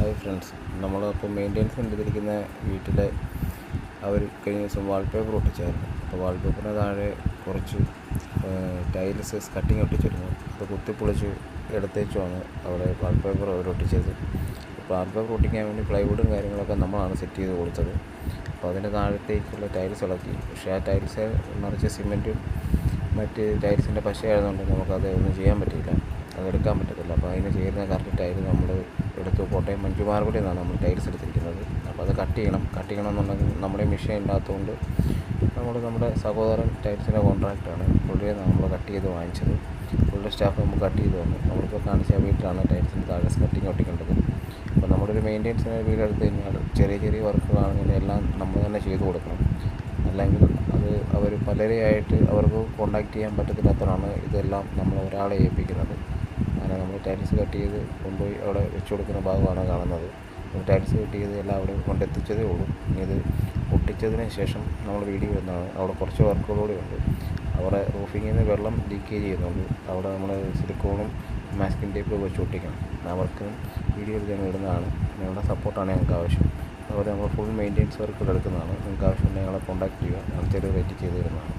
Hi friends, നമ്മളിപ്പോൾ maintenance കണ്ടിരിക്കുന്ന വീട്ടിലെ അവർ കഴിഞ്ഞ ദിവസം വാൾപേപ്പർ ഒട്ടിച്ചായിരുന്നു. അപ്പോൾ വാൾപേപ്പറിന് താഴെ കുറച്ച് ടൈൽസ് കട്ടിങ് ഒട്ടിച്ചിരുന്നു. അത് കുത്തിപ്പൊളിച്ച് എടുത്തേച്ചുമാണ് അവിടെ വാൾപേപ്പർ അവർ ഒട്ടിച്ചത്. അപ്പോൾ വാൾപേപ്പർ ഒട്ടിക്കാൻ വേണ്ടി പ്ലൈവുഡും കാര്യങ്ങളൊക്കെ നമ്മളാണ് സെറ്റ് ചെയ്ത് കൊടുത്തത്. അപ്പോൾ അതിൻ്റെ താഴത്തേക്കുള്ള ടൈൽസ് ഇളക്കി. പക്ഷേ ആ ടൈൽസ് നിറച്ച് സിമെൻറ്റും മറ്റ് ടൈൽസിൻ്റെ പശയായതുകൊണ്ട് നമുക്കത് ഒന്നും ചെയ്യാൻ പറ്റിയില്ല, അതെടുക്കാൻ പറ്റത്തില്ല. അപ്പോൾ അതിന് ചേരുന്ന കറക്റ്റ് ടൈൽ നമ്മൾ എടുത്തു. കോട്ടയം മഞ്ജു മാർബിളിൽ നിന്നാണ് നമ്മൾ ടൈൽസ് എടുത്തിരിക്കുന്നത്. അപ്പോൾ അത് കട്ട് ചെയ്യണമെന്നുണ്ടെങ്കിൽ നമ്മുടെ മെഷീൻ ഇല്ലാത്തതുകൊണ്ട് നമ്മുടെ സഹോദരൻ ടൈൽസിൻ്റെ കോൺട്രാക്റ്റാണ്, പുള്ളിയെ നമ്മൾ കട്ട് ചെയ്ത് വാങ്ങിച്ചത്. പുള്ളിയുടെ സ്റ്റാഫ് നമുക്ക് കട്ട് ചെയ്ത് തന്നു. നമ്മളിപ്പോൾ കാണിച്ച വീട്ടിലാണ് ടൈൽസിൻ്റെ താഴെ കട്ടിങ് ഒട്ടിക്കേണ്ടത്. അപ്പോൾ നമ്മളൊരു മെയിൻ്റെനൻസിന് വീടെടുത്ത് കഴിഞ്ഞാൽ ചെറിയ വർക്കുകളാണെങ്കിൽ എല്ലാം നമ്മൾ തന്നെ ചെയ്തു കൊടുക്കണം. അല്ലെങ്കിൽ അത് അവർ പലരെയായിട്ട് അവർക്ക് കോൺടാക്റ്റ് ചെയ്യാൻ പറ്റത്തില്ലാത്തതാണ് ഇതെല്ലാം നമ്മൾ ഒരാളെ ഏൽപ്പിക്കുന്നത്. അങ്ങനെ നമ്മൾ ടൈൽസ് കട്ട് ചെയ്ത് കൊണ്ടുപോയി അവിടെ വെച്ച് കൊടുക്കുന്ന ഭാഗമാണ് കാണുന്നത്. ടൈൽസ് കട്ട് ചെയ്ത് എല്ലാം അവിടെ കൊണ്ടെത്തിച്ചതേ ഉള്ളൂ. ഇനി ഇത് ഒട്ടിച്ചതിന് ശേഷം നമ്മൾ വീഡിയോ വരുന്നതാണ്. അവിടെ കുറച്ച് വർക്കുകളൂടെ ഉണ്ട്. അവിടെ റൂഫിങ്ങിൽ നിന്ന് വെള്ളം ലീക്കേജ് ചെയ്യുന്നുണ്ട്. അവിടെ നമ്മൾ സിലിക്കോണും മാസ്കിൻ ടേപ്പ് വെച്ച് ഒട്ടിക്കണം. അവർക്ക് വീഡിയോ എടുക്കാൻ ഇടുന്നതാണ്. നിങ്ങളുടെ സപ്പോർട്ടാണ് ഞങ്ങൾക്ക് ആവശ്യം. അതുപോലെ നമ്മൾ ഫുൾ മെയിൻ്റെനൻസ് വർക്കുകൾ എടുക്കുന്നതാണ്. നിങ്ങൾക്ക് ആവശ്യമുണ്ടെങ്കിൽ ഞങ്ങളെ കോൺടാക്റ്റ് ചെയ്യുക. ഞങ്ങൾ ചെറിയ റേറ്റ് ചെയ്ത് തരുന്നതാണ്.